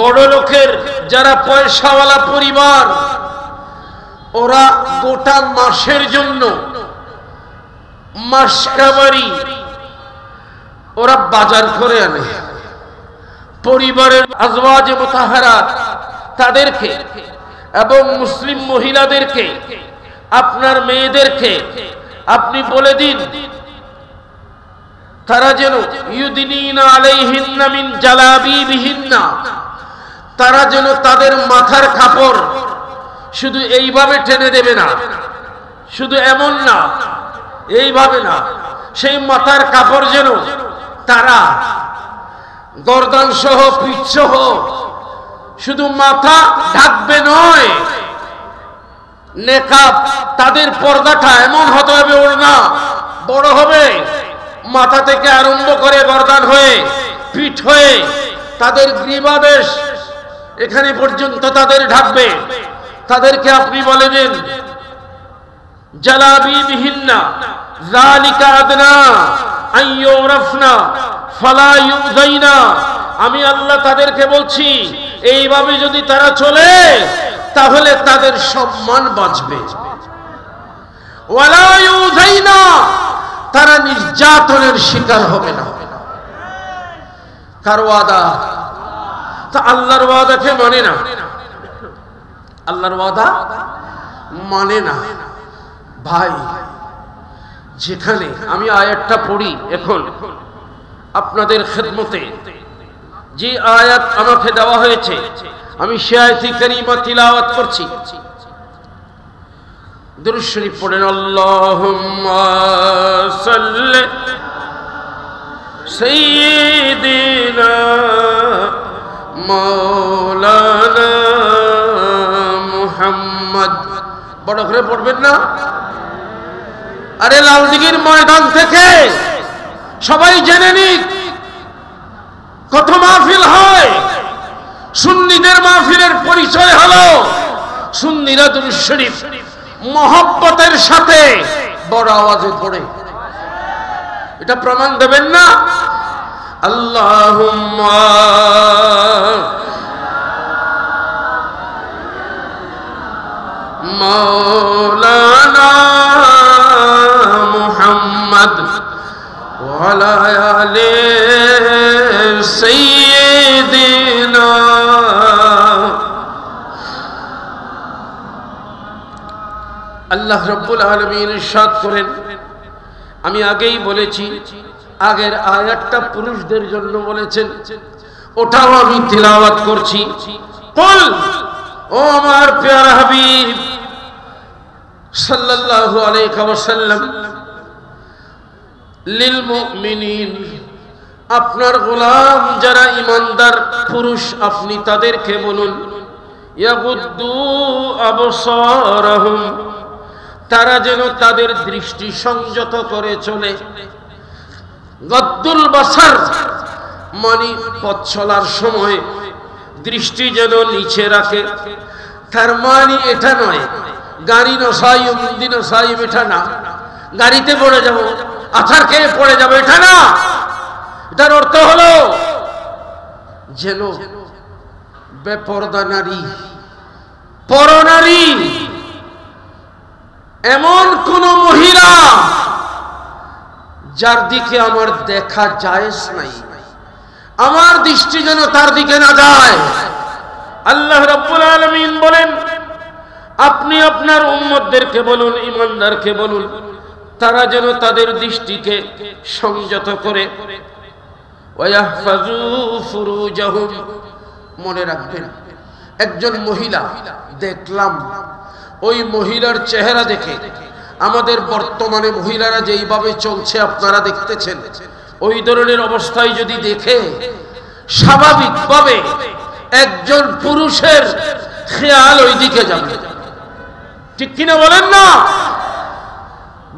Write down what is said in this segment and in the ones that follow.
বড় লোকের যারা পয়সাওয়ালা পরিবার, ওরা গোটা মাসের জন্য মাসকাবারি ওরা বাজার করে আনে। পরিবারের আজওয়াজে মুতাহারাত তাদেরকে এবং মুসলিম মহিলাদেরকে, আপনার মেয়েদেরকে আপনি বলে দিন তারা যেন ইউদিনিনা আলাইহিন্না মিন জালাবিবিহিন্না, তারা যেন তাদের মাথার কাপড় শুধু এইভাবে টেনে দেবে না, শুধু এমন না, এইভাবে না, সেই মাথার কাপড় যেন তারা গর্দান সহ পিঠ সহ শুধু মাথা ঢাকবে নয়, নেকাব তাদের পর্দাটা এমন হতে হবে, ওড়না বড় হবে, মাথা থেকে আরম্ভ করে গর্দান হয়ে পিঠ হয়ে তাদের গ্রীবাদেশ এখানে পর্যন্ত তাদের ঢাকবে। তাদেরকে আপনি বলে দেন জালাবিবিহিন্না যালিকা আদনা আইয়ুরাফনা ফালা ইউযাইনা। আমি আল্লাহ তাদেরকে বলছি এইভাবে যদি তারা চলে তাহলে তাদের সম্মান বাঁচবে। ওয়ালা ইউযাইনা, তারা নির্যাতনের শিকার হবে না। কার ওয়াদা? তা আল্লাহর ওয়াদাকে মানে না, আল্লাহর ওয়াদা মানে না। ভাই, যেখানে আমি আয়াতটা পড়ি এখন আপনাদের খেদমতে, যে আয়াত আমাকে দেওয়া হয়েছে আমি সে আয়াতি কারিমা তিলাওয়াত করছি। দুরূদ শরীফ পড়েন, আল্লাহুম্মা সাল্লি সাইয়্যিদিনা মাওলানা মুহাম্মদ। বড় করে পড়বেন না? আরে লালদিঘির ময়দান থেকে সবাই জেনে নিক কত মাহফিল হয়। সুন্নিদের মাহফিলের পরিচয় হলো সুন্নিরা দুরূদ শরীফ মহব্বতের সাথে বড় আওয়াজে পড়ে। এটা প্রমাণ দেবেন না? আল্লাহুম্মা মাওলানা মুহাম্মদ ওয়া আলা আলি সাইয়্যিদিনা। আল্লাহ রাব্বুল আলামিন ইরশাদ করেন, আমি আগেই বলেছি আগের আয়াতটা পুরুষদের জন্য বলেছেন, ওটাও আমি তিলাওয়াত করছি। কুল, ও আমার প্যারা হাবিব সাল্লাল্লাহু আলাইহি ওয়াসাল্লাম, লিল মুমিনিন, আপনার গোলাম যারা ঈমানদার পুরুষ আপনি তাদেরকে বলুন, ইয়াগুদ্দু আবসারহুম, তারা যেন তাদের দৃষ্টি সংযত করে চলে। গদ্দুল বাসার মানে পথ চলার সময় দৃষ্টি যেন নিচে রাখে। তার মানে এটা নয় গাড়ি নসাইম দিন নসাইম, এটা না গাড়িতে পড়ে যাব আছার খেয়ে পড়ে যাবো, এটা না। এটার অর্থ হলো যেন বেপরদা নারী, পরনারী, এমন কোন মহিলা যার দিকে আমার দেখা জায়েজ নাই, আমার দৃষ্টি যেন তার দিকে না যায়। আল্লাহ রাব্বুল আলামিন বলেন, আপনি আপনার উম্মতদেরকে বলুন, ঈমানদারকে বলুন, তারা যেন তাদের দৃষ্টিকে সংযত করে। ওয়াহফাজু ফুরুজাহুম, মনে রাখবেন একজন মহিলা দেখলাম, ওই মহিলার চেহারা দেখে আমাদের বর্তমানে মহিলারা যেইভাবে চলছে আপনারা দেখতেছেন, ওই ধরনের অবস্থায় যদি দেখে স্বাভাবিকভাবে একজন পুরুষের খেয়াল ওই দিকে যাবে, ঠিক কিনা বলেন না?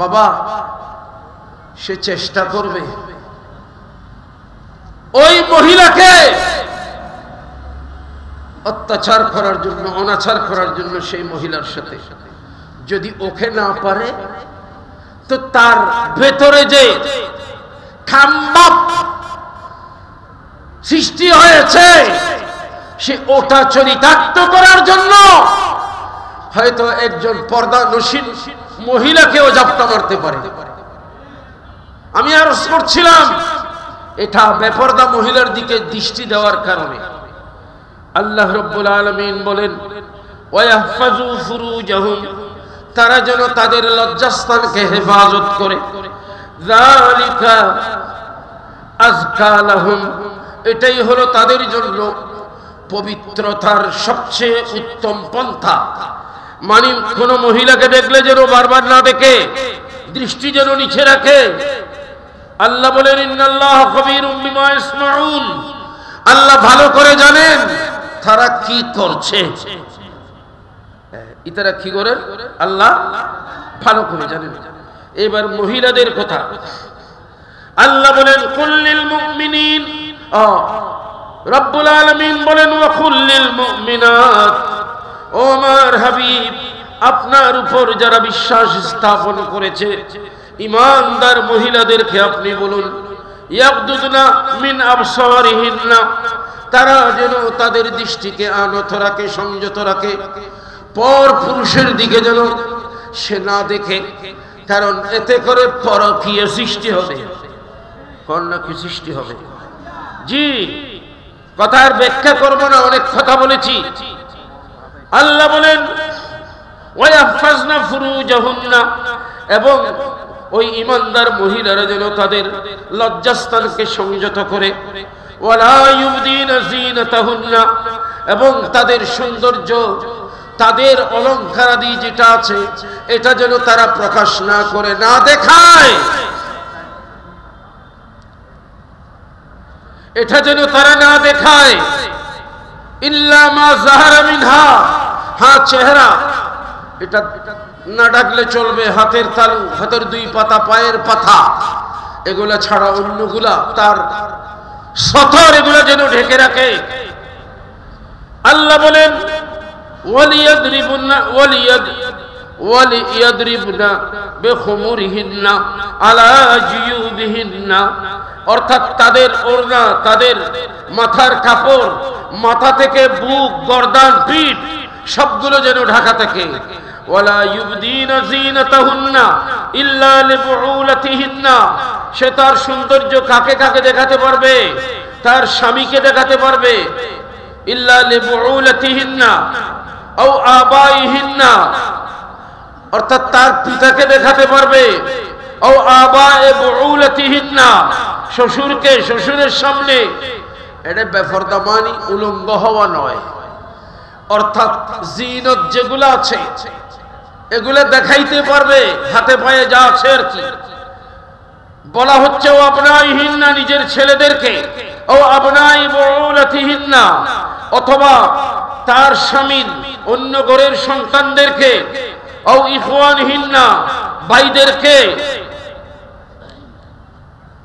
বাবা, সে চেষ্টা করবে ওই মহিলাকে অত্যাচার করার জন্য, অনাচার করার জন্য। সেই মহিলার সাথে যদি ওকে না পারে তো তার ভেতরে যে খাম্বাপ সৃষ্টি হয়েছে সে ওটা চরিতার্থ করার জন্য হয়তো একজন পর্দানশীল মহিলাকেও জাপটা মারতে পারে। আমি আরজ করছিলাম এটা বেপরদা মহিলার দিকে দৃষ্টি দেওয়ার কারণে। আল্লাহ রাব্বুল আলামিন বলেন ওয়াহফাজু ফুরুজাহুম, তারা যেন তাদের লজ্জাস্থানকে হেফাজত করে। যালিকা আযকা লাহুম, এটাই হলো তাদের জন্য পবিত্রতার সবচেয়ে উত্তম পন্থা। মানে কোন মহিলাকে দেখলে যেন বারবার না দেখে, দৃষ্টি যেন নিচে রাখে। আল্লাহ বলেন ইন্নাল্লাহা খাবীরুম বিমা ইয়াসমাউন, আল্লাহ ভালো করে জানেন তারা কি করছে। ইতারা কি করে আল্লাহ ভালো করে জানেন। এবার মহিলাদের কথা আল্লাহ বলেন কুল্লিল মুমিনিন, রব্বুল আলামিন বলেন ওয়া কুল্লিল মুমিনাত, ও আমার হাবিব আপনার উপর যারা বিশ্বাস স্থাপন করেছে ঈমানদার মহিলাদেরকে আপনি বলুন ইয়াগদুদনা মিন আবসারিহিন্না, তারা যেন তাদের দৃষ্টিকে আনত রাখে, সংযত রাখে, পর পুরুষের দিকে যেন সে না দেখে। কারণ এতে করে পরকীয়া সৃষ্টি হবে, কন্যা কি সৃষ্টি হবে। জি, কথার ব্যাখ্যা করব না, অনেক কথা বলেছি। আল্লাহ বলেন ওয়াহফাজনা ফুরুজাহুন্না, এবং ওই ঈমানদার মহিলারা যেন তাদের লজ্জাস্থানকে সংযত করে। ওয়ালা ইউবদিনা যিনাতাহুন্না, এবং তাদের সৌন্দর্য, তাদের অলংকারাদি যেটা আছে এটা যেন তারা প্রকাশ না করে, না দেখায়, এটা যেন তারা না দেখায়। ইল্লা মা যাহারা মিনহা, হ্যাঁ চেহারা এটা না ঢাকলে চলবে, হাতের তালু, হাতের দুই পাতা, পায়ের পাতা, এগুলা ছাড়া অন্যগুলা তার সতর, এগুলা যেন ঢেকে রাখে। আল্লাহ বলেন ওয়ালিয়াদরিবনা বিখুমুরিহিন্না আলা জিয়ুবিহিন্না, অর্থাৎ তাদের ওড়না, তাদের মাথার কাপড়, মাথা থেকে বুক, গর্দান, পিঠ সবগুলো যেন ঢাকা থাকে। ওয়ালা ইউবদিনা যিনাতাহুন্না ইল্লা লিবুউলাতিহিন্না, সে তার সৌন্দর্য কাকে কাকে দেখাতে পারবে? তার স্বামীকে দেখাতে পারবে। ইল্লা লিবুউলাতিহিন্না আও আবাইহিন্না, অর্থাৎ তার পিতাকে দেখাতে পারবে। আও আবায়ে বুউলাতিহিন্না, শ্বশুরকে, শ্বশুরের সামনে। এটা বেপরদা মানি উলঙ্গ হওয়া নয়। অর্থাৎ জিনত যেগুলো আছে এগুলো দেখাইতে পারবে, হাতে পায়ে যা আছে আর কি। বলা হচ্ছে ও আবনাইহিন্না, নিজের ছেলেদেরকে, ও আবনাই বুউলাতিহিন্না, অথবা তার স্বামীর অন্য ঘরের সন্তানদেরকে, ও ইখওয়ানহিন্না, ভাইদেরকে।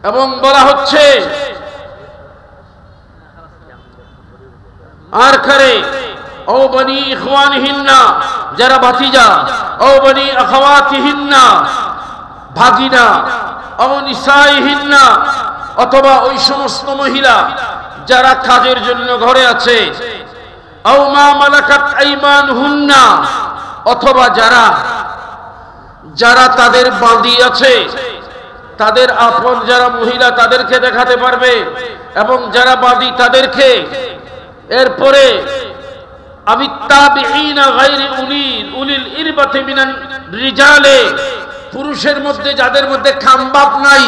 এবং বলা হচ্ছে আর করে ও বনি ইখওয়ানহিন্না, যারা ভাতিজা, ও বনি আখাওয়াতিহিন্না, ভাগিনা, ও নিসাইহিন্না, অথবা ওই সমস্ত মহিলা যারা কাজের জন্য ঘরে আছে। ও মা মালাকাত আইমানহুন্না, অথবা যারা যারা তাদের বাঁধি আছে, তাদের আপন যারা মহিলা তাদেরকে দেখাতে পারবে, এবং যারা বাঁধি তাদেরকে। এরপরে আবিত্তাবিঈনা গায়রি উলিল ইরবাতি মিনান রিজালে, পুরুষের মধ্যে যাদের মধ্যে খামবাপ নাই,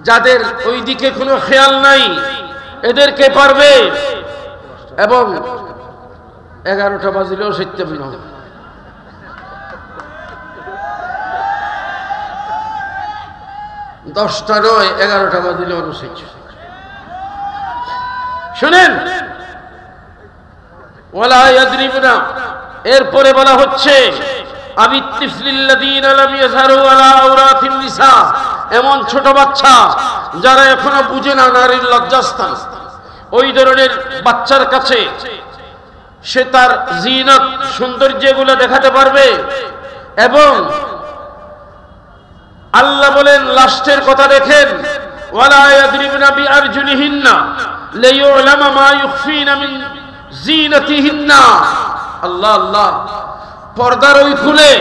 যাদের ওই দিকে কোনো খেয়াল নাই, এদেরকে পারবে। এবং 11টা বাজলেও সত্যি নয়, 10টা নয়, 11টা বাজলেও অনুষ্ঠিত। শুনেন, ওয়ালা ইয়াদরিবনা, এরপরে বলা হচ্ছে আবিত্তিফলিল্লাযীনা লাম ইয়াযহারু আলা আওরাতিন নিসা, এমন ছোট বাচ্চা যারা এখনো বুঝে না নারীর লজ্জাস্থান, ওই ধরনের বাচ্চার কাছে সে তার জিনত, সৌন্দর্যগুলো দেখাতে পারবে। এবং আল্লাহ বলেন লাস্টের কথা দেখেন ওয়ালা ইয়াদরিবনা বিআরজুলিহিন্না, লিয়ুলামা মা ইউখফিনা মিন জিনাতিহিন্না। আল্লাহ আল্লাহ, পর্দার ওই খুলে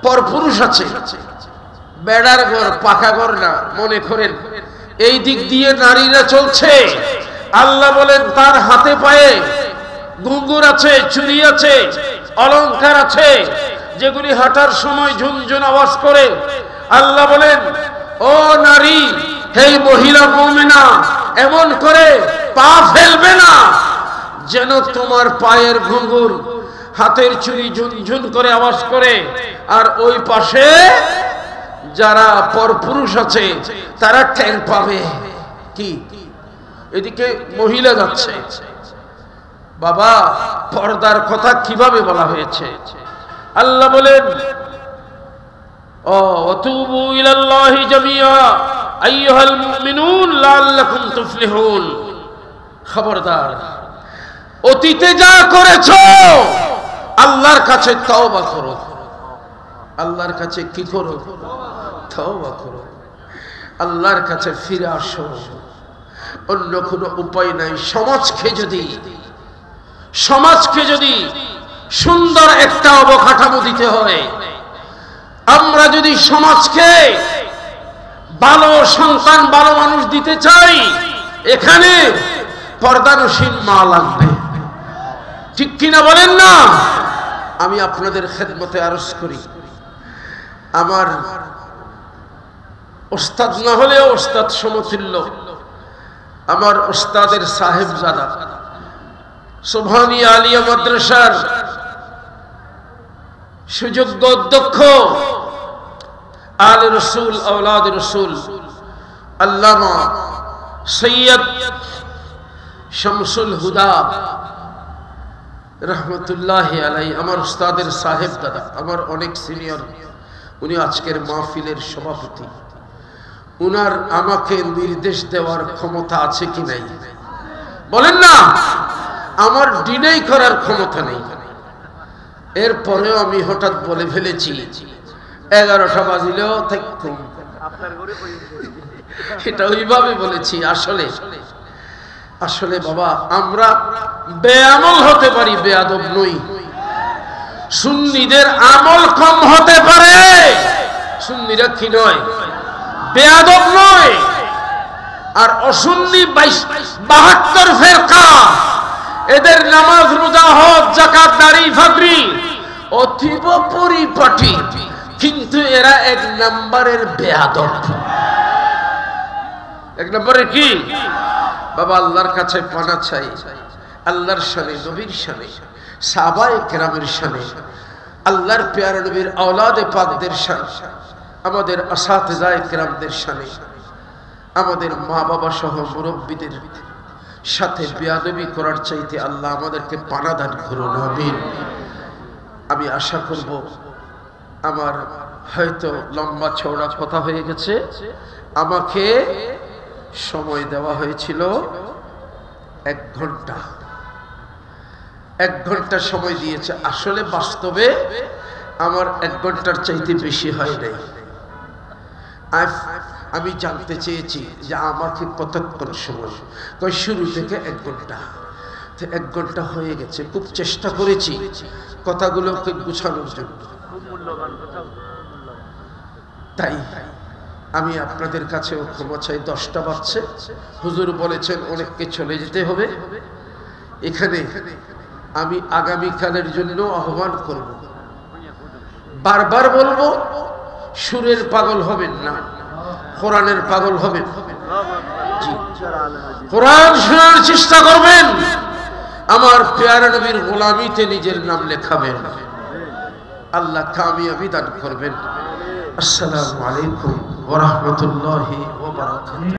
পরপুরুষ আছে, বেড়ার ঘর, পাকা ঘর না মনে করেন, এই দিক দিয়ে নারীরা চলছে। আল্লাহ বলেন তার হাতে পায়ে ঘুঙুর আছে, চুড়ি আছে, অলংকার আছে, যেগুলি হাঁটার সময় ঝুনঝুন আওয়াজ করে। আল্লাহ বলেন ও নারী, হে মহিলা মুমিনা, এমন করে পা ফেলবে না যেন তোমার পায়ের ঘুঙুর, হাতের চুড়ি ঝুনঝুন করে আওয়াজ করে। আর ওই পাশে যারা পরপুরুষ আছে তারা টের পাবে। কি এদিকে মহিলা যাচ্ছে। বাবা, পর্দার কথা কিভাবে বলা হয়েছে? আল্লাহ বলেন ওয়াতুবু ইলাল্লাহি জামিআ আইয়ুহাল মুমিনুন লাআল্লাকুম তুফলিহুন। খবরদার, অতীতে যা করেছো আল্লাহর কাছে তওবা করো। আল্লাহর কাছে কি করো? তওবা করো। আল্লাহর কাছে ফিরে আসো। অন্য কোনো উপায় নাই। সমাজকে যদি সুন্দর একটা অবকাঠামো দিতে হয়, আমরা যদি সমাজকে ভালো সন্তান, ভালো মানুষ দিতে চাই, এখানে পর্দানশীল মা লাগবে। ঠিক কিনা বলেন না? আমি আপনাদের খেদমতে আরজ করি, আমার ওস্তাদ না হলেও ওস্তাদ সমতুল্য, আমার ওস্তাদের সাহেবজাদা, সুবহানিয়া আলিয়া মাদ্রাসার সুযোগ্য অধ্যক্ষ, আলে রসুল, আওলাদ রসুল, আল্লামা সৈয়দ শামসুল হুদা রহমতুল্লাহি আলাইহি, আমার উস্তাদের সাহেব দাদা, আমার অনেক সিনিয়র। উনি আজকের মাহফিলের সভাপতি। উনার আমাকে নির্দেশ দেওয়ার ক্ষমতা আছে কি নাই? বলেন না। আমার ডিনাই করার ক্ষমতা নেই। এরপরেও আমি হঠাৎ বলে ফেলেছি 11টা বাজিলেও থাকুন, এটা ওইভাবে বলেছি। আসলে বাবা, আমরা বেআমল হতে পারি, বেয়াদব নই। সুন্নিদের আমল কম হতে পারে, সুন্নিরা কি নয়? বেয়াদব নয়। আর অসুন্নি 72 ফেরকা, এদের নামাজ, রোজা, হজ, যাকাত, দাড়ি, ফাকরি অতীব পরিপাটি, কিন্তু এরা 1 নম্বরের বেয়াদব। 1 নম্বরের কি? বাবা, আল্লাহর কাছে পানা চাই, আল্লাহর শানে, নবীর শানে, সাহাবায়ে কেরামের শানে, আল্লাহর প্যারা নবীর আওলাদে পাকদের শানে, আমাদের আসাতিজায়ে কেরামদের শানে, আমাদের মা বাবা সহ মুরব্বীদের সাথে বেয়াদবি করার চাইতে আল্লাহ আমাদেরকে পানা দান করুন, আমিন। আমি আশা করব, আমার হয়তো লম্বা চওড়া কথা হয়ে গেছে। আমাকে সময় দেওয়া হয়েছিল 1 ঘন্টা। 1 ঘন্টা সময় দিয়েছে। আসলে বাস্তবে আমার 1 ঘন্টার চাইতে বেশি হয় নাই। আমি জানতে চেয়েছি যে আমাকে কতক্ষণ সময়, শুরু থেকে 1 ঘন্টা। 1 ঘন্টা হয়ে গেছে। খুব চেষ্টা করেছি কথাগুলোকে গুছানোর জন্য। তাই আমি আপনাদের কাছেও ক্ষমা চাই। 10টা বাজছে, হুজুর বলেছেন অনেককে চলে যেতে হবে। এখানে আমি আগামীকালের জন্য আহ্বান করব, বারবার বলবো, সুরের পাগল হবেন না, কোরআনের পাগল হবেন। কোরআন শোনার চেষ্টা করবেন, আমার প্যারা নবীর গোলামিতে নিজের নাম লেখাবেন। আল্লাহ কামিয়াবি দান করবেন। আসসালামু আলাইকুম ওয়া রাহমাতুল্লাহি ওয়া বারাকাতুহু।